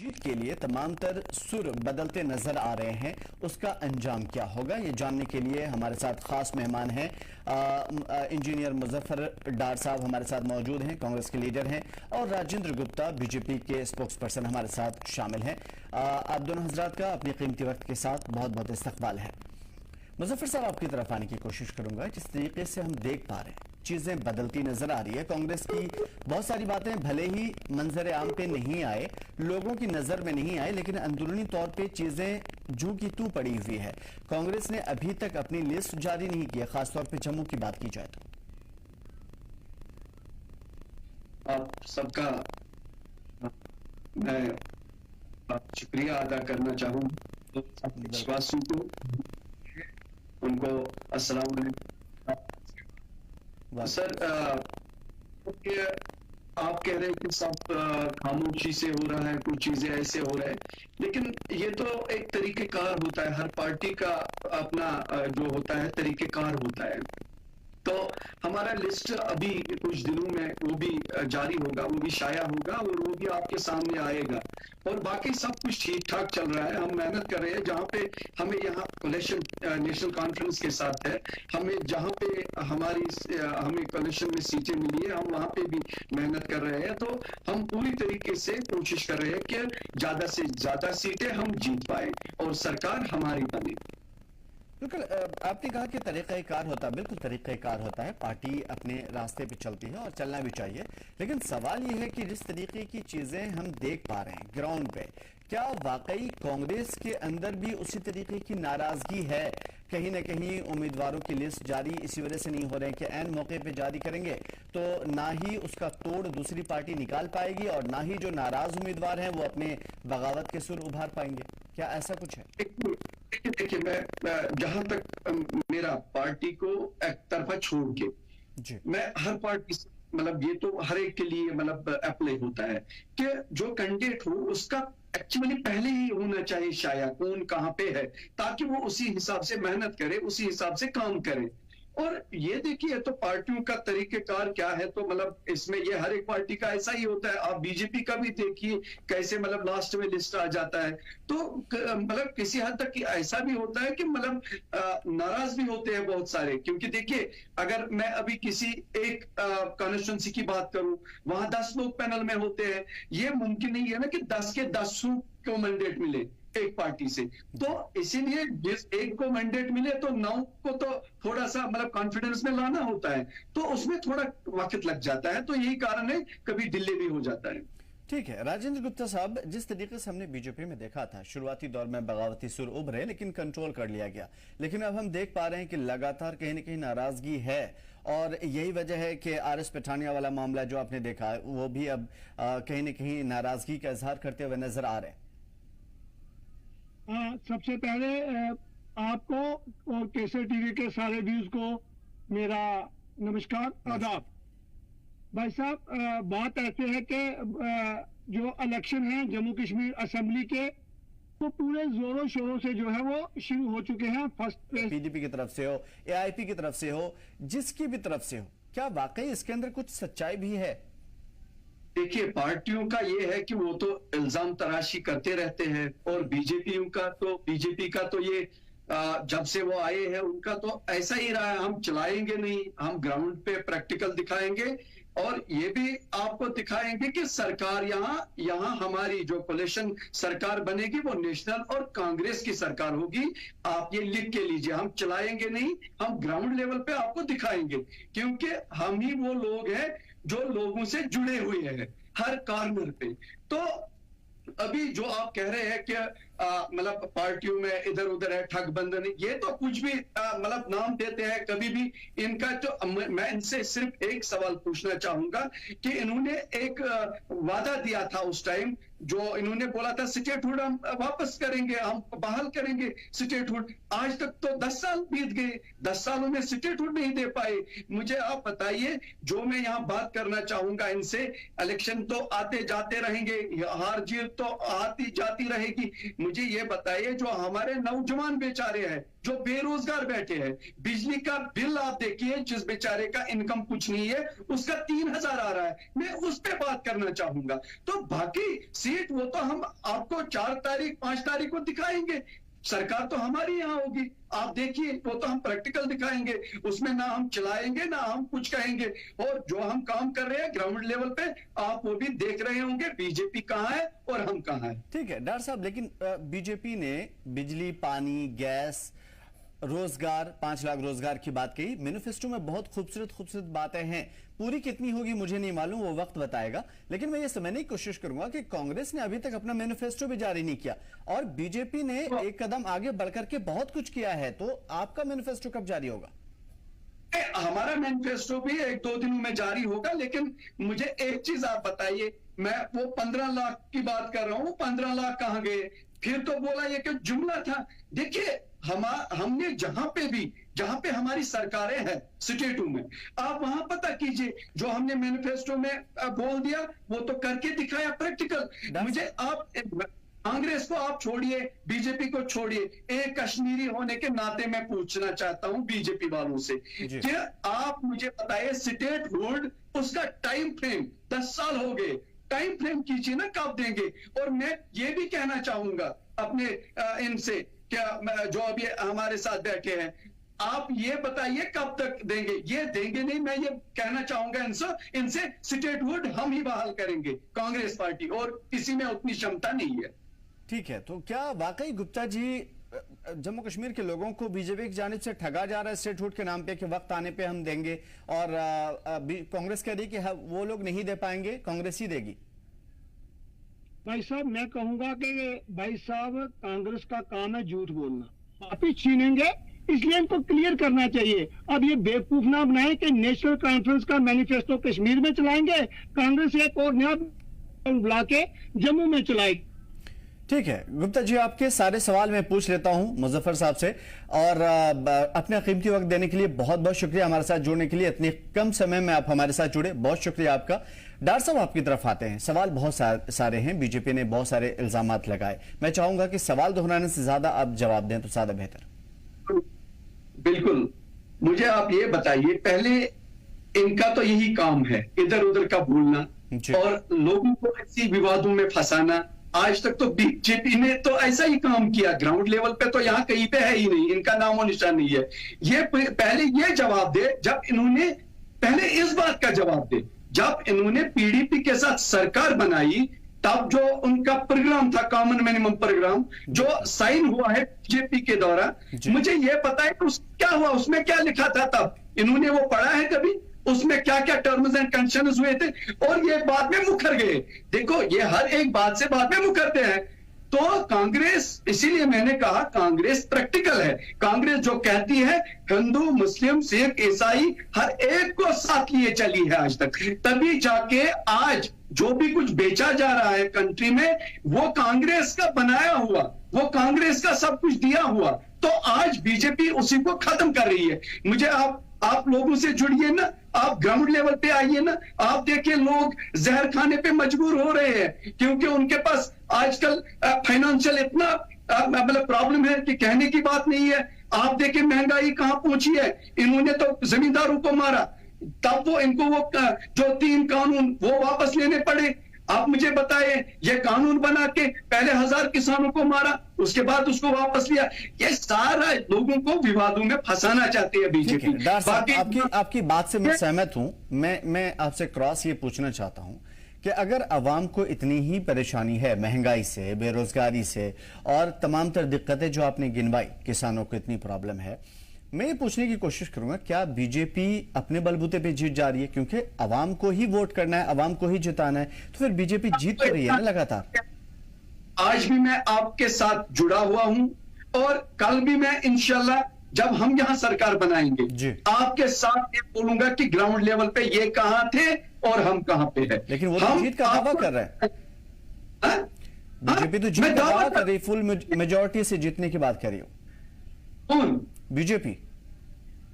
जीत के लिए तमाम तर सुर बदलते नजर आ रहे हैं, उसका अंजाम क्या होगा ये जानने के लिए हमारे साथ खास मेहमान हैं। इंजीनियर मुजफ्फर डार साहब हमारे साथ मौजूद हैं, कांग्रेस के लीडर हैं, और राजेंद्र गुप्ता बीजेपी के स्पोक्स पर्सन हमारे साथ शामिल हैं। आप दोनों हजरात का अपने कीमती वक्त के साथ बहुत बहुत इस्तकबाल है। मुजफ्फर साहब, आपकी तरफ आने की कोशिश करूंगा। जिस तरीके से हम देख पा रहे हैं चीजें बदलती नजर आ रही है, कांग्रेस की बहुत सारी बातें भले ही मंजर आम पे नहीं आए, लोगों की नजर में नहीं आए, लेकिन अंदरूनी तौर पे चीजें जू की तू पड़ी हुई है। कांग्रेस ने अभी तक अपनी लिस्ट जारी नहीं की है, खासतौर पे जम्मू की बात की जाए तो। आप सबका मैं शुक्रिया अदा करना चाहूंगा। विश्वासियों को उनको अस्सलाम वालेकुम। सर, आप कह रहे हैं कि सब खामोशी से हो रहा है, कुछ चीजें ऐसे हो रहा है, लेकिन ये तो एक तरीकेकार होता है। हर पार्टी का अपना जो होता है तरीकेकार होता है। तो हमारा लिस्ट अभी कुछ दिनों में वो भी जारी होगा, वो भी शाया होगा और वो भी आपके सामने आएगा। और बाकी सब कुछ ठीक ठाक चल रहा है। हम मेहनत कर रहे हैं। जहाँ पे हमें यहाँ कोलिशन नेशनल कॉन्फ्रेंस के साथ है, हमें जहाँ पे हमें कोलिशन में सीटें मिली है, हम वहाँ पे भी मेहनत कर रहे हैं। तो हम पूरी तरीके से कोशिश कर रहे हैं कि ज्यादा से ज्यादा सीटें हम जीत पाए और सरकार हमारी बने। बिल्कुल, आपने कहा कि तरीक़ाकार होता है, बिल्कुल तरीक़ाकार होता है, पार्टी अपने रास्ते पे चलती है और चलना भी चाहिए। लेकिन सवाल यह है कि जिस तरीके की चीजें हम देख पा रहे हैं ग्राउंड पे, क्या वाकई कांग्रेस के अंदर भी उसी तरीके की नाराजगी है? कहीं ना कहीं उम्मीदवारों की लिस्ट जारी इसी वजह से नहीं हो रहे हैं कि ऐन मौके पे जारी करेंगे तो ना ही उसका तोड़ दूसरी पार्टी निकाल पाएगी और ना ही जो नाराज उम्मीदवार हैं वो अपने बगावत के सुर उभार पाएंगे। क्या ऐसा कुछ है? देखिए, मैं जहां तक मेरा पार्टी को एक तरफा छोड़ के जी, मैं हर पार्टी से मतलब ये तो हर एक के लिए मतलब अप्लाई होता है कि जो कैंडिडेट हो उसका एक्चुअली पहले ही होना चाहिए शाया कौन कहां पे है, ताकि वो उसी हिसाब से मेहनत करे, उसी हिसाब से काम करे। और ये देखिए, तो पार्टियों का तरीकेकार क्या है, तो मतलब इसमें ये हर एक पार्टी का ऐसा ही होता है। आप बीजेपी का भी देखिए कैसे मतलब लास्ट में लिस्ट आ जाता है। तो मतलब किसी हद तक ऐसा भी होता है कि मतलब नाराज भी होते हैं बहुत सारे। क्योंकि देखिए, अगर मैं अभी किसी एक कॉन्स्टिट्यूंसी की बात करूं, वहां 10 लोग पैनल में होते हैं, ये मुमकिन नहीं है ना कि 10 के 10 को मैंडेट मिले एक पार्टी से। तो इसीलिए जिस एक को मैंडेट मिले तो 9 को तो थोड़ा सा मतलब कॉन्फिडेंस में लाना होता है, तो उसमें थोड़ा वक्त लग जाता है। तो यही कारण है, कभी डिले भी हो जाता है। ठीक है राजेंद्र गुप्ता साहब, जिस तरीके से हमने बीजेपी में देखा था शुरुआती दौर में बगावती सुर उभरे लेकिन कंट्रोल कर लिया गया, लेकिन अब हम देख पा रहे हैं कि लगातार कहीं ना कहीं नाराजगी है और यही वजह है कि आरएस पठानिया वाला मामला जो आपने देखा वो भी अब कहीं ना कहीं नाराजगी का इजहार करते हुए नजर आ रहे हैं। सबसे पहले आपको और केसर टीवी के सारे व्यूज को मेरा नमस्कार, आदाब। भाई साहब, बात ऐसे है कि जो इलेक्शन है जम्मू कश्मीर असेंबली के, वो पूरे जोरों शोरों से जो है वो शुरू हो चुके हैं। फर्स्ट पीडीपी की तरफ से हो, एआईपी की तरफ से हो, जिसकी भी तरफ से हो, क्या वाकई इसके अंदर कुछ सच्चाई भी है? देखिए, पार्टियों का ये है कि वो तो इल्जाम तराशी करते रहते हैं, और बीजेपी का तो ये जब से वो आए हैं उनका तो ऐसा ही रहा है, हम चलाएंगे नहीं, हम ग्राउंड पे प्रैक्टिकल दिखाएंगे और ये भी आपको दिखाएंगे कि सरकार यहाँ हमारी जो कोलिशन सरकार बनेगी वो नेशनल और कांग्रेस की सरकार होगी। आप ये लिख के लीजिए, हम चलाएंगे नहीं, हम ग्राउंड लेवल पे आपको दिखाएंगे, क्योंकि हम ही वो लोग हैं जो लोगों से जुड़े हुए हैं हर कॉर्नर पे। तो अभी जो आप कह रहे हैं कि मतलब पार्टियों में इधर उधर है, ठग बंधन, ये तो कुछ भी मतलब नाम देते हैं कभी भी इनका। तो मैं इनसे सिर्फ एक सवाल पूछना चाहूंगा कि इन्होंने एक वादा दिया था उस टाइम, जो इन्होंने बोला था स्टेटहुड हम वापस करेंगे, हम बहाल करेंगे स्टेटहुड। आज तक तो 10 साल बीत गए, 10 सालों में स्टेटहुड नहीं दे पाए। मुझे आप बताइए, जो मैं यहाँ बात करना चाहूंगा इनसे, इलेक्शन तो आते जाते रहेंगे, हार जीत तो आती जाती रहेगी। मुझे ये बताइए, जो हमारे नौजवान बेचारे हैं, जो बेरोजगार बैठे हैं, बिजली का बिल आप देखिए, जिस बेचारे का इनकम कुछ नहीं है उसका 3,000 आ रहा है, मैं उस पे बात करना चाहूंगा। तो बाकी सीट वो तो हम आपको 4 तारीख 5 तारीख को दिखाएंगे, सरकार तो हमारी यहाँ होगी, आप देखिए वो तो हम प्रैक्टिकल दिखाएंगे, उसमें ना हम चलाएंगे ना हम कुछ कहेंगे, और जो हम काम कर रहे हैं ग्राउंड लेवल पे आप वो भी देख रहे होंगे, बीजेपी कहाँ है और हम कहाँ है। ठीक है डॉक्टर साहब, लेकिन बीजेपी ने बिजली, पानी, गैस, रोजगार, 5 लाख रोजगार की बात कही। मैनिफेस्टो में बहुत खूबसूरत खूबसूरत बातें हैं, पूरी कितनी होगी मुझे नहीं मालूम, वो वक्त बताएगा। लेकिन मैं ये समझने की कोशिश करूंगा कि कांग्रेस ने अभी तक अपना मैनिफेस्टो भी जारी नहीं किया और बीजेपी ने एक कदम आगे बढ़कर के बहुत कुछ किया है, तो आपका मैनिफेस्टो कब जारी होगा? हमारा मैनिफेस्टो भी 1-2 दिनों में जारी होगा, लेकिन मुझे एक चीज आप बताइए, मैं वो 15 लाख की बात कर रहा हूं, 15 लाख कहां गए? फिर तो बोला ये कि जुमला था। देखिए हमने जहां पे हमारी सरकारें हैं स्टेटों में, आप वहां पता कीजिए, जो हमने मैनिफेस्टो में बोल दिया वो तो करके दिखाया प्रैक्टिकल। मुझे आप कांग्रेस को आप छोड़िए, बीजेपी को छोड़िए, एक कश्मीरी होने के नाते मैं पूछना चाहता हूं बीजेपी वालों से कि आप मुझे बताइए स्टेट हुड, उसका टाइम फ्रेम 10 साल हो गए, टाइम फ्रेम कीजिए ना, कब देंगे? और मैं ये भी कहना चाहूंगा अपने इनसे, क्या जो अभी हमारे साथ बैठे हैं, आप ये बताइए कब तक देंगे? ये देंगे नहीं, मैं ये कहना चाहूंगा इनसे स्टेटहुड हम ही बहाल करेंगे, कांग्रेस पार्टी, और किसी में उतनी क्षमता नहीं है। ठीक है, तो क्या वाकई गुप्ता जी जम्मू कश्मीर के लोगों को बीजेपी की जानिब से ठगा जा रहा है स्टेटहुड के नाम पे कि वक्त आने पे हम देंगे, और कांग्रेस कह रही कि वो लोग नहीं दे पाएंगे, कांग्रेस ही देगी? भाई साहब मैं कहूंगा कि भाई साहब कांग्रेस का काम है झूठ बोलना, वापिस छीनेंगे, इसलिए इनको क्लियर करना चाहिए। अब ये बेवकूफ ना बनाए कि नेशनल कॉन्फ्रेंस का मैनिफेस्टो कश्मीर में चलाएंगे, कांग्रेस एक और नया बुला के जम्मू में चलाएगी। ठीक है गुप्ता जी, आपके सारे सवाल मैं पूछ लेता हूं मुजफ्फर साहब से, और अपना कीमती वक्त देने के लिए बहुत बहुत शुक्रिया, हमारे साथ जुड़ने के लिए, इतने कम समय में आप हमारे साथ जुड़े, बहुत शुक्रिया आपका। डॉक्टर साहब आपकी तरफ आते हैं, सवाल बहुत सारे हैं, बीजेपी ने बहुत सारे इल्जामात लगाए, मैं चाहूंगा कि सवाल दोहराने से ज्यादा आप जवाब दें तो ज्यादा बेहतर। बिल्कुल, मुझे आप ये बताइए, पहले इनका तो यही काम है इधर उधर का भूलना और लोगों को ऐसी विवादों में फंसाना। आज तक तो बीजेपी ने तो ऐसा ही काम किया, ग्राउंड लेवल पे तो यहाँ कहीं पे है ही नहीं, इनका नामो निशान नहीं है। ये पहले ये जवाब दे, जब इन्होंने पहले इस बात का जवाब दे, जब इन्होंने पीडीपी के साथ सरकार बनाई तब जो उनका प्रोग्राम था, कॉमन मिनिमम प्रोग्राम, जो साइन हुआ है बीजेपी के द्वारा, मुझे ये पता है कि क्या हुआ, उसमें क्या लिखा था, तब इन्होंने वो पढ़ा है कभी? उसमें क्या क्या टर्म्स एंड कंडीशंस हुए थे, और ये बाद में मुकर गए। देखो ये हर एक बात से बाद में मुकरते हैं। तो कांग्रेस, इसीलिए मैंने कहा कांग्रेस प्रैक्टिकल है। कांग्रेस जो कहती है हिंदू, मुस्लिम, सिख, ईसाई हर एक को साथ लिए चली है आज तक, तभी जाके आज जो भी कुछ बेचा जा रहा है कंट्री में वो कांग्रेस का बनाया हुआ, वो कांग्रेस का सब कुछ दिया हुआ। तो आज बीजेपी उसी को खत्म कर रही है। मुझे आप लोगों से जुड़िए ना, आप ग्राउंड लेवल पे आइए ना, आप देखिए लोग जहर खाने पे मजबूर हो रहे हैं क्योंकि उनके पास आजकल फाइनेंशियल इतना मतलब प्रॉब्लम है कि कहने की बात नहीं है। आप देखिए महंगाई कहां पहुंची है, इन्होंने तो जमींदारों को मारा, तब वो इनको वो जो 3 कानून वो वापस लेने पड़े। आप मुझे बताएं, ये कानून बना के पहले 1000 किसानों को मारा, उसके बाद उसको वापस लिया। ये सारा लोगों को विवादों में फंसाना चाहते हैं बीजेपी। आपकी बात से मैं सहमत हूं। मैं आपसे क्रॉस ये पूछना चाहता हूं कि अगर आवाम को इतनी ही परेशानी है महंगाई से, बेरोजगारी से और तमाम तर दिक्कतें जो आपने गिनवाई, किसानों को इतनी प्रॉब्लम है, मैं ये पूछने की कोशिश करूंगा क्या बीजेपी अपने बलबूते पे जीत जा रही है? क्योंकि आवाम को ही वोट करना है, आवाम को ही जिताना है, तो फिर बीजेपी जीत तो रही है ना लगातार। आज भी मैं आपके साथ जुड़ा हुआ हूं और कल भी मैं इंशाल्लाह जब हम यहां सरकार बनाएंगे आपके साथ ये बोलूंगा कि ग्राउंड लेवल पे ये कहां थे और हम कहां पे है। लेकिन वो तो जीत का दावा कर रहे हैं, बीजेपी तो जीत का दावा कर रही, फुल मेजोरिटी से जीतने की बात कर रही हूं। कौन? बीजेपी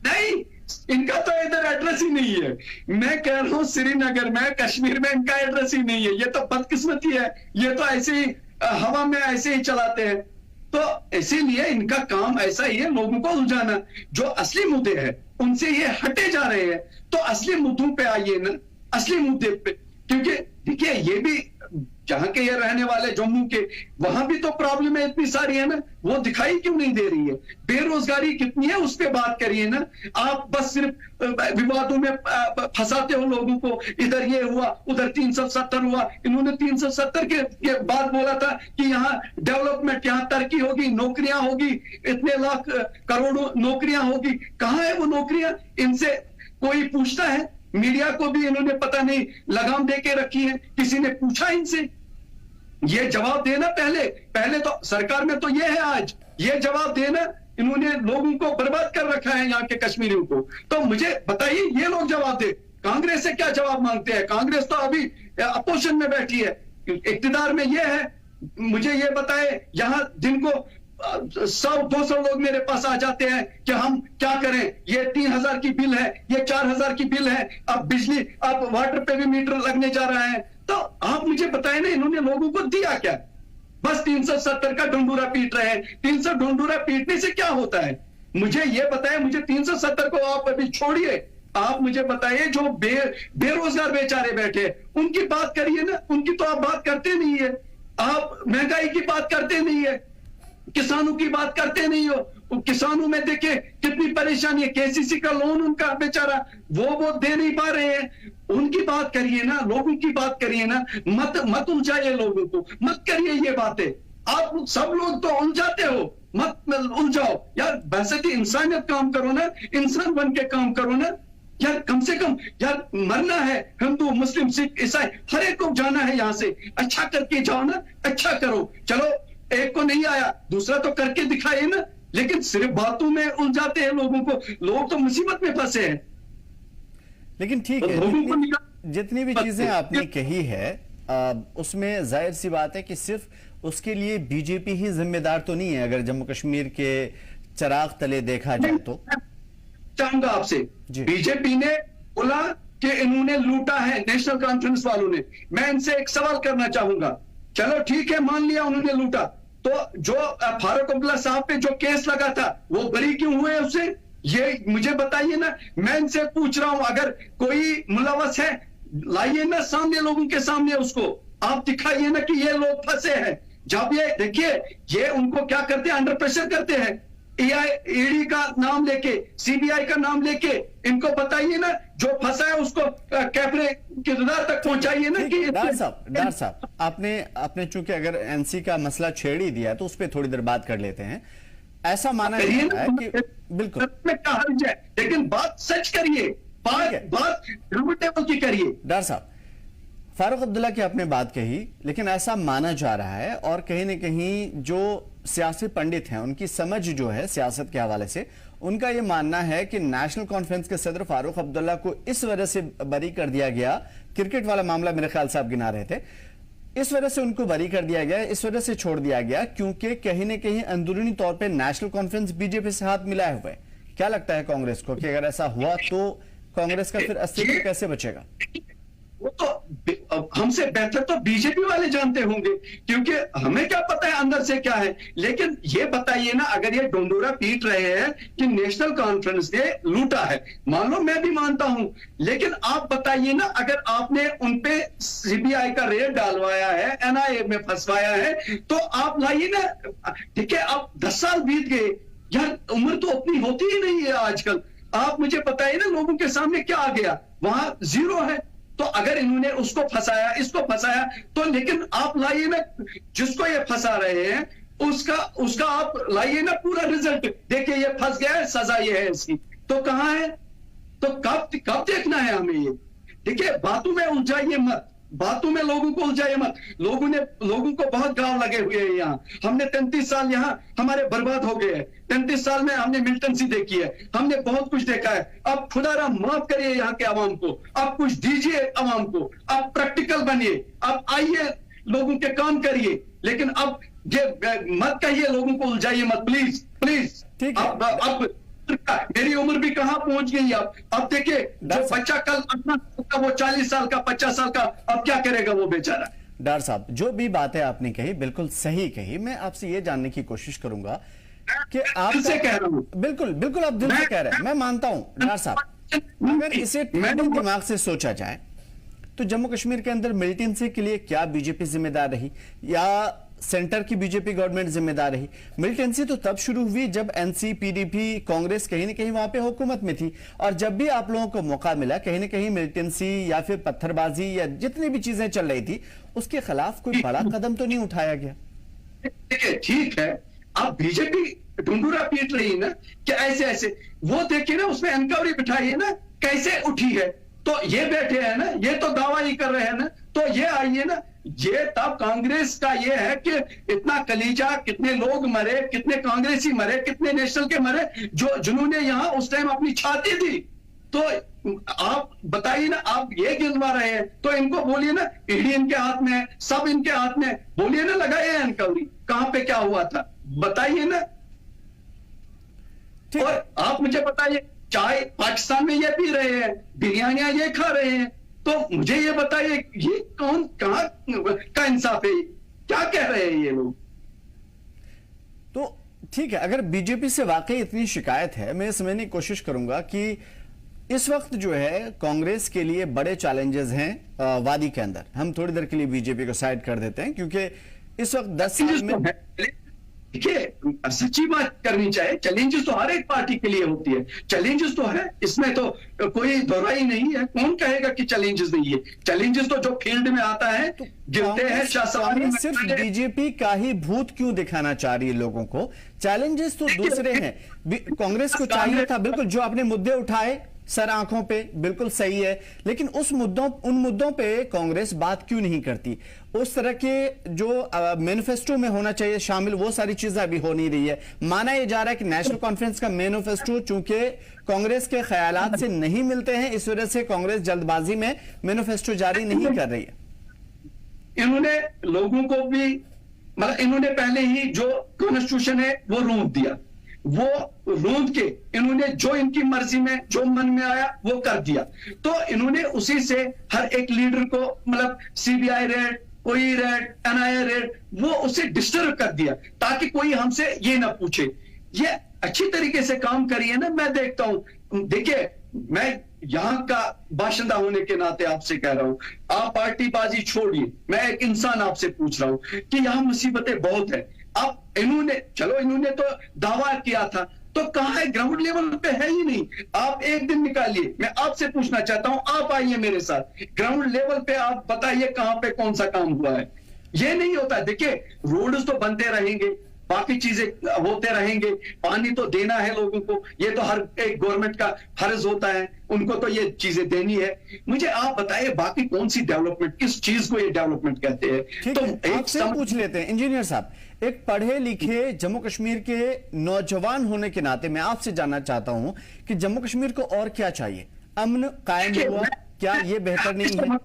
नहीं, इनका तो इधर एड्रेस ही नहीं है। मैं कह रहा हूं श्रीनगर में, कश्मीर में इनका एड्रेस ही नहीं है। ये तो बदकिस्मती है, ये तो ऐसे ही हवा में ऐसे ही चलाते हैं। तो इसीलिए इनका काम ऐसा ही है, लोगों को उलझाना। जो असली मुद्दे हैं उनसे ये हटे जा रहे हैं। तो असली मुद्दों पे आइए ना, असली मुद्दे पे। क्योंकि देखिए, ये भी जहां के ये रहने वाले जम्मू के, वहां भी तो प्रॉब्लम है इतनी सारी है ना, वो दिखाई क्यों नहीं दे रही है? बेरोजगारी कितनी है उस पर बात करिए ना। आप बस सिर्फ विवादों में फंसाते हो लोगों को। इधर ये हुआ, उधर 370 हुआ। इन्होंने 370 के बाद बोला था कि यहाँ डेवलपमेंट, यहाँ तरक्की होगी, नौकरियां होगी, इतने लाख करोड़ों नौकरियां होगी। कहाँ है वो नौकरियां? इनसे कोई पूछता है? मीडिया को भी इन्होंने पता नहीं लगाम दे के रखी है। किसी ने पूछा इनसे? ये जवाब देना पहले तो सरकार में तो ये है आज, ये जवाब देना। इन्होंने लोगों को बर्बाद कर रखा है, यहाँ के कश्मीरियों को। तो मुझे बताइए, ये लोग जवाब दे। कांग्रेस से क्या जवाब मांगते हैं? कांग्रेस तो अभी अपोजिशन में बैठी है, इक्तिदार में ये है। मुझे ये बताए, यहाँ दिन को 100-200 लोग मेरे पास आ जाते हैं कि हम क्या करें, ये 3000 की बिल है, ये 4000 की बिल है, अब बिजली, अब वाटर पे भी मीटर लगने जा रहा है। तो आप मुझे बताएं ना, इन्होंने लोगों को दिया क्या? बस 370 का ढूंढूरा पीट रहे हैं। 300 ढूंढूरा पीटने से क्या होता है? मुझे ये बताएं। मुझे 370 को आप अभी छोड़िए, आप मुझे बताइए जो बेरोजगार बेचारे बैठे, उनकी बात करिए ना। उनकी तो आप बात करते नहीं है। आप महंगाई की बात करते नहीं है, किसानों की बात करते नहीं हो। किसानों में देखिए कितनी परेशानी है। केसीसी का लोन उनका बेचारा वो दे नहीं पा रहे हैं। उनकी बात करिए ना, लोगों की बात करिए ना। मत उलझाइए लोगों को, मत करिए ये बातें। आप सब लोग तो उलझाते हो, मत उलझाओ यार। वैसे कि इंसानियत काम करो ना, इंसान बन के काम करो ना यार। कम से कम यार, मरना है, हिंदू मुस्लिम सिख ईसाई हर एक को जाना है यहाँ से। अच्छा करके जाओ ना, अच्छा करो। चलो एक को नहीं आया, दूसरा तो करके दिखाइए ना। लेकिन सिर्फ बातों में उलझाते हैं लोगों को। लोग तो मुसीबत में फंसे हैं। लेकिन ठीक है, जितनी भी चीजें आपने कही है उसमें जाहिर सी बात है कि सिर्फ उसके लिए बीजेपी ही जिम्मेदार तो नहीं है। अगर जम्मू कश्मीर के चिराग तले देखा जाए तो चाहूंगा आपसे, बीजेपी ने बोला कि इन्होंने लूटा है, नेशनल कॉन्फ्रेंस वालों ने। मैं इनसे एक सवाल करना चाहूंगा। चलो ठीक है, मान लिया उन्होंने लूटा, तो जो फारूक अब्दुल्ला साहब पे जो केस लगा था वो बरी क्यों हुए उससे? ये मुझे बताइए ना। मैं इनसे पूछ रहा हूं, अगर कोई मुलवस है लाइए ना सामने, लोगों के सामने उसको आप दिखाइए ना कि ये लोग फंसे हैं। जब ये देखिए, ये उनको क्या करते हैं, अंडर प्रेशर करते हैं। ईडी का नाम लेके, सीबीआई का नाम लेके इनको बताइए ना, जो फंसा है उसको कैमरे किरदार तक पहुंचाइए ना। कि डॉक्टर साहब आपने चूंकि अगर एनसी का मसला छेड़ ही दिया तो उस पर थोड़ी देर बात कर लेते हैं। ऐसा माना जा रहा है कि बिल्कुल में कहा जाए, लेकिन बात सच करिए, बात टेबल की करिए। डॉक्टर साहब, फारूक अब्दुल्ला की आपने बात कही, लेकिन ऐसा माना जा रहा है और कहीं न कहीं जो सियासी पंडित हैं उनकी समझ जो है सियासत के हवाले से, उनका यह मानना है कि नेशनल कॉन्फ्रेंस के सदर फारूक अब्दुल्ला को इस वजह से बरी कर दिया गया, क्रिकेट वाला मामला मेरे ख्याल से आप गिना रहे थे, इस वजह से उनको बरी कर दिया गया, इस वजह से छोड़ दिया गया क्योंकि कहीं न कहीं अंदरूनी तौर पर नेशनल कॉन्फ्रेंस बीजेपी से हाथ मिलाए हुए। क्या लगता है कांग्रेस को कि अगर ऐसा हुआ तो कांग्रेस का फिर अस्तित्व कैसे बचेगा? वो तो हमसे बेहतर तो बीजेपी वाले जानते होंगे, क्योंकि हमें क्या पता है अंदर से क्या है। लेकिन ये बताइए ना, अगर ये डोंडोरा पीट रहे हैं कि नेशनल कॉन्फ्रेंस ने लूटा है, मान लो मैं भी मानता हूं, लेकिन आप बताइए ना, अगर आपने उनपे सीबीआई का रेड डालवाया है, एनआईए में फंसवाया है, तो आप लाइए ना। ठीक है, अब 10 साल बीत गए यार, उम्र तो अपनी होती ही नहीं है आजकल। आप मुझे बताइए ना, लोगों के सामने क्या आ गया? वहां 0 है। तो अगर इन्होंने उसको फंसाया, इसको फंसाया, तो लेकिन आप लाइए ना, जिसको ये फंसा रहे हैं उसका आप लाइए ना पूरा रिजल्ट। देखिए ये फंस गया है, सजा ये है इसकी। तो कहां है? तो कब देखना है हमें ये? देखिए, बातों में उलझाइए मत, बातों में लोगों को उलझाइए मत। लोगों को बहुत गांव लगे हुए हैं यहाँ। हमने 33 साल यहाँ हमारे बर्बाद हो गए हैं। 33 साल में हमने मिलिटेंसी देखी है, हमने बहुत कुछ देखा है। अब खुदारा माफ करिए यहाँ के आवाम को, अब कुछ दीजिए आवाम को, अब प्रैक्टिकल बनिए, अब आइए लोगों के काम करिए। लेकिन अब ये मत कहिए, लोगों को उलझाइए मत, प्लीज प्लीज। अब मेरी उम्र भी कहां पहुंच गई। अब देखिए, जो बच्चा कल अपना वो 40 साल का 50 साल का, अब क्या करेगा वो बेचारा? डार साहब, जो भी बातें आपने कही बिल्कुल सही कही। मैं आपसे ये जानने की कोशिश करूंगा कि आप दिल से कह रहा हूं। बिल्कुल बिल्कुल आप दिल से कह रहे हैं, मैं मानता हूं डार साहब। अगर इसे ठंडे दिमाग से सोचा जाए तो जम्मू कश्मीर के अंदर मिलिटेंसी के लिए क्या बीजेपी जिम्मेदार रही या सेंटर की बीजेपी गवर्नमेंट जिम्मेदार रही? मिलिटेंसी तो तब शुरू हुई जब एनसी, पीडीपी, कांग्रेस कहीं ना कहीं वहां पे हुकूमत में थी, और जब भी आप लोगों को मौका मिला कहीं ना कहीं मिलिटेंसी या फिर पत्थरबाजी या जितनी भी चीजें चल रही थी उसके खिलाफ कोई बड़ा कदम तो नहीं उठाया गया। देखिए ठीक है, आप बीजेपी ढूंढूरा पीट रही है ना कि ऐसे ऐसे, वो देखिए ना उसमें इंक्वायरी बिठाई है ना कैसे उठी है, तो ये बैठे हैं ना, ये तो दावा ही कर रहे हैं ना, तो ये आइए ना, ये तब कांग्रेस का ये है कि इतना कलीजा, कितने लोग मरे, कितने कांग्रेसी मरे, कितने नेशनल के मरे, जो जिन्होंने यहां उस टाइम अपनी छाती दी। तो आप बताइए ना, आप ये गिनवा रहे हैं तो इनको बोलिए ना, ईडी इनके हाथ में है, सब इनके हाथ में, बोलिए ना, लगाइए इंक्वायरी कहां पे क्या हुआ था, बताइए ना। और आप मुझे बताइए, चाय पाकिस्तान में ये पी रहे हैं, बिरयानियां ये खा रहे हैं, तो मुझे ये बताइए ये कौन कहां का इंसाफ है, क्या कह रहे हैं ये लोग? तो ठीक है, अगर बीजेपी से वाकई इतनी शिकायत है, मैं समझने की कोशिश करूंगा कि इस वक्त जो है कांग्रेस के लिए बड़े चैलेंजेस हैं वादी के अंदर। हम थोड़ी देर के लिए बीजेपी को साइड कर देते हैं क्योंकि इस वक्त 10 साल में, देखिए सच्ची बात करनी चाहिए, चैलेंजेस तो हर एक पार्टी के लिए होती है, चैलेंजेस तो है, इसमें तो कोई दोहराई नहीं है। कौन कहेगा कि चैलेंजेस नहीं है? चैलेंजेस तो जो फील्ड में आता है गिरते हैं। कांग्रेस सिर्फ बीजेपी का ही भूत क्यों दिखाना चाह रही है लोगों को? चैलेंजेस तो दूसरे हैं। कांग्रेस को चाहिए था बिल्कुल जो आपने मुद्दे उठाए सर आंखों पे, बिल्कुल सही है, लेकिन उन मुद्दों पे कांग्रेस बात क्यों नहीं करती? उस तरह के जो मैनिफेस्टो में होना चाहिए शामिल, वो सारी चीजें अभी हो नहीं रही है। माना यह जा रहा है कि नेशनल कॉन्फ्रेंस का मैनिफेस्टो चूंकि कांग्रेस के ख्यालात से नहीं मिलते हैं, इस वजह से कांग्रेस जल्दबाजी में मैनिफेस्टो जारी नहीं कर रही है। इन्होंने लोगों को भी, मतलब इन्होंने पहले ही जो कॉन्स्टिट्यूशन है वो रोक दिया, वो रोक के इन्होंने जो इनकी मर्जी में जो मन में आया वो कर दिया। तो इन्होंने उसी से हर एक लीडर को, मतलब सीबीआई रेड, कोई रेड, एनआईए रेड, वो उसे डिस्टर्ब कर दिया ताकि कोई हमसे ये ना पूछे। ये अच्छी तरीके से काम करिए ना, मैं देखता हूं। देखिए मैं यहां का बाशिंदा होने के नाते आपसे कह रहा हूं, आप पार्टीबाजी छोड़िए, मैं एक इंसान आपसे पूछ रहा हूं कि यहां मुसीबतें बहुत है। अब इन्होंने तो दावा किया था, तो कहां है? ग्राउंड लेवल पे है ही नहीं। आप एक दिन निकालिए, मैं आपसे पूछना चाहता हूं, आप आइए मेरे साथ ग्राउंड लेवल पे, आप बताइए कहां पे कौन सा काम हुआ है। ये नहीं होता। देखिए रोड्स तो बनते रहेंगे, बाकी चीजें होते रहेंगे, पानी तो देना है लोगों को, ये तो हर एक गवर्नमेंट का फर्ज होता है, उनको तो ये चीजें देनी है। मुझे आप बताइए बाकी कौन सी डेवलपमेंट, किस चीज को ये डेवलपमेंट कहते हैं? तो आपसे पूछ लेते हैं इंजीनियर साहब, एक पढ़े लिखे जम्मू कश्मीर के नौजवान होने के नाते मैं आपसे जानना चाहता हूं कि जम्मू कश्मीर को और क्या चाहिए? अमन कायम हुआ, क्या ये बेहतर नहीं है?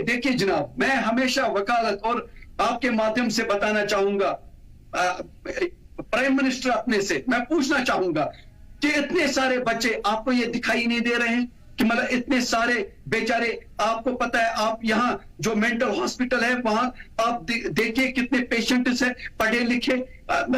देखिए जनाब, मैं हमेशा वकालत और आपके माध्यम से बताना चाहूंगा, प्राइम मिनिस्टर अपने से मैं पूछना चाहूंगा कि इतने सारे बच्चे आपको ये दिखाई नहीं दे रहे हैं कि मतलब इतने सारे बेचारे, आपको पता है, आप यहाँ जो मेंटल हॉस्पिटल है वहां आप देखिए कितने पेशेंट्स हैं, पढ़े लिखे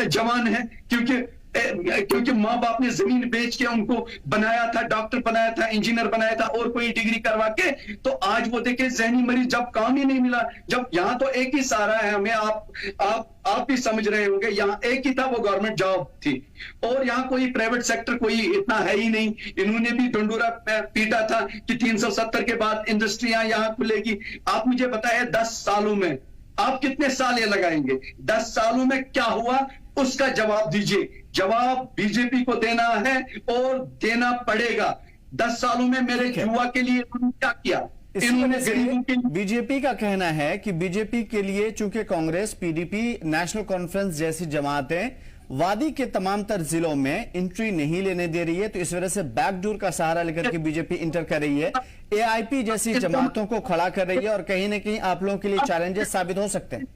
जवान हैं, क्योंकि माँ बाप ने जमीन बेच के उनको बनाया था, डॉक्टर बनाया था, इंजीनियर बनाया था और कोई डिग्री करवा के, तो आज वो देखे जहनी मरीज, जब काम ही नहीं मिला, जब यहाँ तो एक ही सहारा है हमें, आप भी समझ रहे होंगे, यहाँ एक ही था, वो गवर्नमेंट जॉब थी, और यहाँ कोई प्राइवेट सेक्टर कोई इतना है ही नहीं। इन्होंने भी डंडूरा पीटा था कि 370 के बाद इंडस्ट्रियां यहाँ खुलेगी। आप मुझे बताइए 10 सालों में आप कितने साल ये लगाएंगे? 10 सालों में क्या हुआ उसका जवाब दीजिए। जवाब बीजेपी को देना है और देना पड़ेगा। 10 सालों में मेरे युवा के लिए उन्होंने क्या किया? इन्होंने गरीबों के, बीजेपी का कहना है कि बीजेपी के लिए चूंकि कांग्रेस, पीडीपी, नेशनल कॉन्फ्रेंस जैसी जमातें वादी के तमाम तर जिलों में एंट्री नहीं लेने दे रही है, तो इस वजह से बैकडोर का सहारा लेकर के बीजेपी इंटर कर रही है, एआईपी जैसी जमातों को खड़ा कर रही है, और कहीं ना कहीं आप लोगों के लिए चैलेंजेस साबित हो सकते हैं।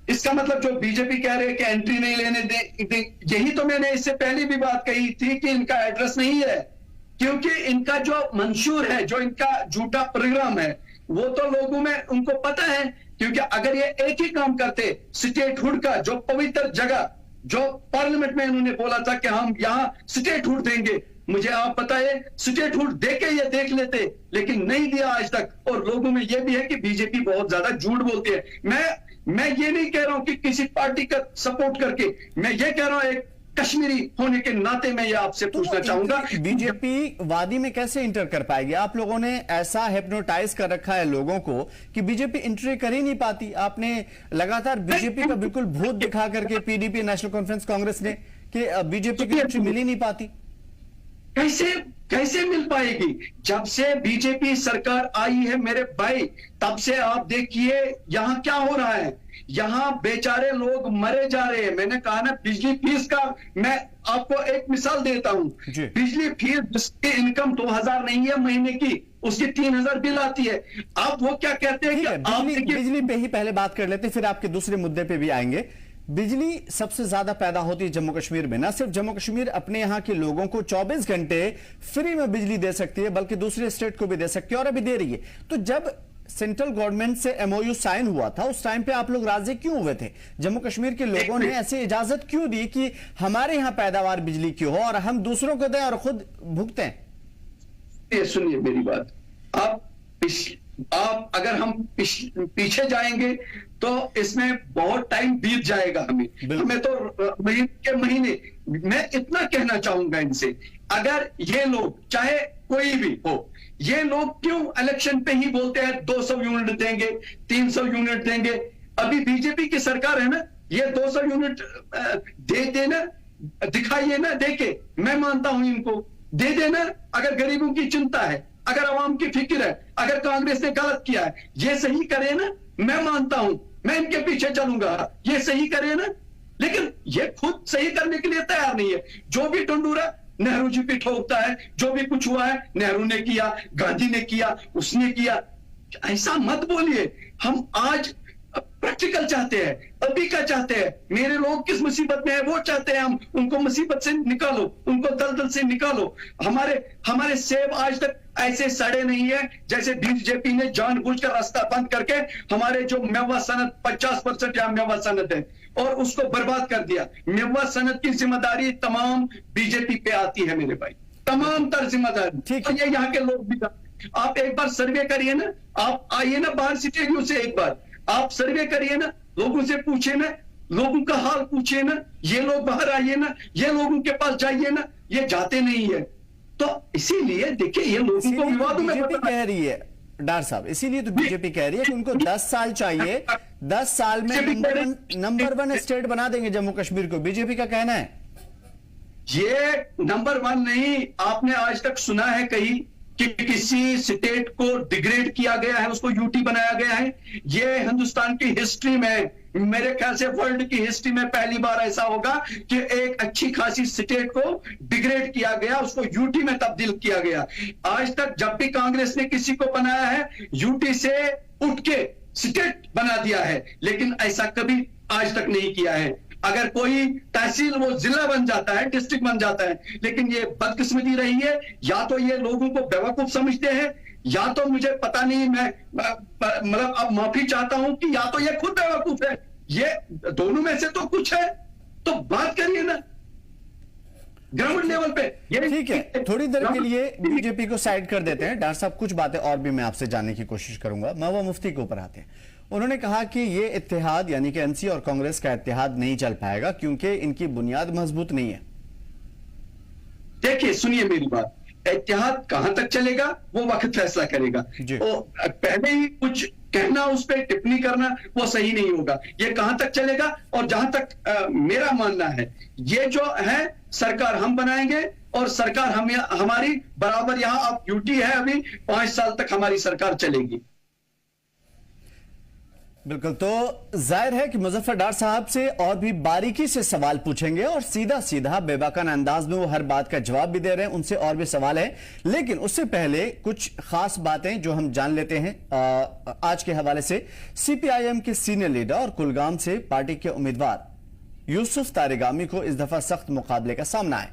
इसका मतलब जो बीजेपी कह रहे हैं कि एंट्री नहीं लेने दे, यही तो मैंने इससे पहले भी बात कही थी कि इनका एड्रेस नहीं है, क्योंकि इनका जो मंशूर है, जो इनका झूठा प्रोग्राम है, वो तो लोगों में उनको पता है, क्योंकि अगर ये एक ही काम करते, स्टेटहुड का जो पवित्र जगह, जो पार्लियामेंट में इन्होंने बोला था कि हम यहां स्टेटहुड देंगे, मुझे आप बताइए स्टेटहुड देके ये देख लेते, लेकिन नहीं दिया आज तक। और लोगों में ये भी है कि बीजेपी बहुत ज्यादा झूठ बोलती है। मैं ये नहीं कह रहा हूं कि किसी पार्टी का सपोर्ट करके, मैं ये कह रहा हूं एक कश्मीरी होने के नाते मैं ये आपसे पूछना चाहूंगा, बीजेपी वादी में कैसे इंटर कर पाएगी? आप लोगों ने ऐसा हिप्नोटाइज कर रखा है लोगों को कि बीजेपी इंटर कर ही नहीं पाती। आपने लगातार बीजेपी का बिल्कुल भूत दिखा करके पीडीपी, नेशनल कॉन्फ्रेंस कांग्रेस ने, कि बीजेपी की एंट्री मिल ही नहीं पाती। कैसे मिल पाएगी? जब से बीजेपी सरकार आई है मेरे भाई, तब से आप देखिए यहां क्या हो रहा है। यहां बेचारे लोग मरे जा रहे हैं। मैंने कहा ना, बिजली फीस का मैं आपको एक मिसाल देता हूं। बिजली फीस जिसकी इनकम 2000 नहीं है महीने की, उसकी 3000 बिल आती है। आप वो क्या कहते हैं कि बिजली पे ही पहले बात कर लेते हैं, फिर आपके दूसरे मुद्दे पे भी आएंगे। बिजली सबसे ज्यादा पैदा होती है जम्मू कश्मीर में। ना सिर्फ जम्मू कश्मीर अपने यहां के लोगों को 24 घंटे फ्री में बिजली दे सकती है, बल्कि दूसरे स्टेट को भी दे सकती है, और अभी दे रही है। तो जब सेंट्रल गवर्नमेंट से एमओयू साइन हुआ था, उस टाइम पे आप लोग राजी क्यों हुए थे? जम्मू कश्मीर के लोगों ने ऐसी इजाजत क्यों दी कि हमारे यहां पैदावार बिजली की हो और हम दूसरों को दें और खुद भुगतें? सुनिए मेरी बात, आप अगर हम पीछे जाएंगे तो इसमें बहुत टाइम बीत जाएगा। हमें तो महीने के महीने। मैं इतना कहना चाहूंगा इनसे, अगर ये लोग, चाहे कोई भी हो, ये लोग क्यों इलेक्शन पे ही बोलते हैं 200 यूनिट देंगे, 300 यूनिट देंगे? अभी बीजेपी की सरकार है ना, ये 200 यूनिट दे देना, दिखाइए ना, देके मैं मानता हूं इनको दे देना। अगर गरीबों की चिंता है, अगर आवाम की फिक्र है, अगर कांग्रेस ने गलत किया है, ये सही करे ना, मैं मानता हूं, मैं इनके पीछे चलूंगा, ये सही करे ना। लेकिन ये खुद सही करने के लिए तैयार नहीं है। जो भी टंडूरा नेहरू जी पे ठोकता है, जो भी कुछ हुआ है नेहरू ने किया, गांधी ने किया, उसने किया, ऐसा मत बोलिए। हम आज प्रैक्टिकल चाहते हैं, अभी का चाहते हैं। मेरे लोग किस मुसीबत में है वो चाहते हैं हम, उनको मुसीबत से निकालो, उनको दलदल से निकालो। हमारे सेब आज तक ऐसे सड़े नहीं है जैसे बीजेपी ने जानबूझकर रास्ता बंद करके हमारे जो मेवा सनत 50% या मेवा सनत है और उसको बर्बाद कर दिया। मेवा सनत की जिम्मेदारी तमाम बीजेपी पे आती है मेरे भाई, तमाम तर जिम्मेदारी। और ये यहाँ के लोग भी, आप एक बार सर्वे करिए ना, आप आइए ना बाहर स्टेडियो से, एक बार आप सर्वे करिए ना, लोगों से पूछिए ना, लोगों का हाल पूछिए ना, ये लोग बाहर आइए ना, ये लोगों के पास जाइए ना, ये जाते नहीं है। तो इसीलिए देखिए ये लोगों को विवादों में कह रही है डार साहब, इसीलिए तो बीजेपी कह रही है कि उनको 10 साल चाहिए, 10 साल में नंबर 1 स्टेट बना देंगे जम्मू कश्मीर को। बीजेपी का कहना है ये नंबर 1 नहीं। आपने आज तक सुना है कहीं कि किसी स्टेट को डिग्रेड किया गया है, उसको यूटी बनाया गया है? ये हिंदुस्तान की हिस्ट्री में, मेरे ख्याल से वर्ल्ड की हिस्ट्री में पहली बार ऐसा होगा कि एक अच्छी खासी स्टेट को डिग्रेड किया गया, उसको यूटी में तब्दील किया गया। आज तक जब भी कांग्रेस ने किसी को बनाया है, यूटी से उठ के स्टेट बना दिया है, लेकिन ऐसा कभी आज तक नहीं किया है। अगर कोई तहसील वो जिला बन जाता है, डिस्ट्रिक्ट बन जाता है, लेकिन ये बदकिस्मती रही है। या तो ये लोगों को बेवकूफ समझते हैं, या तो मुझे पता नहीं, मैं मतलब अब माफी चाहता हूं कि या तो ये खुद बेवकूफ है, ये दोनों में से तो कुछ है। तो बात करिए ना ग्राउंड लेवल पे। ठीक है, थोड़ी देर के लिए बीजेपी को साइड कर देते हैं। डॉक्टर साहब कुछ बातें और भी मैं आपसे जानने की कोशिश करूंगा। महबूबा मुफ्ती के ऊपर आते हैं। उन्होंने कहा कि ये इत्तेहाद यानी कि एनसी और कांग्रेस का इत्तेहाद नहीं चल पाएगा क्योंकि इनकी बुनियाद मजबूत नहीं है। देखिए सुनिए मेरी बात, इत्तेहाद कहां तक चलेगा वो वक्त फैसला करेगा। पहले ही कुछ कहना, उस पर टिप्पणी करना वो सही नहीं होगा। ये कहां तक चलेगा? और जहां तक मेरा मानना है, ये जो है सरकार हम बनाएंगे और सरकार हमारी बराबर, यहां अब ड्यूटी है, अभी 5 साल तक हमारी सरकार चलेगी। बिल्कुल, तो जाहिर है कि मुजफ्फर डार साहब से और भी बारीकी से सवाल पूछेंगे और सीधा सीधा बेबाकाना अंदाज में वो हर बात का जवाब भी दे रहे हैं। उनसे और भी सवाल है, लेकिन उससे पहले कुछ खास बातें जो हम जान लेते हैं आज के हवाले से। सीपीआईएम के सीनियर लीडर और कुलगाम से पार्टी के उम्मीदवार यूसुफ तारिगामी को इस दफा सख्त मुकाबले का सामना है।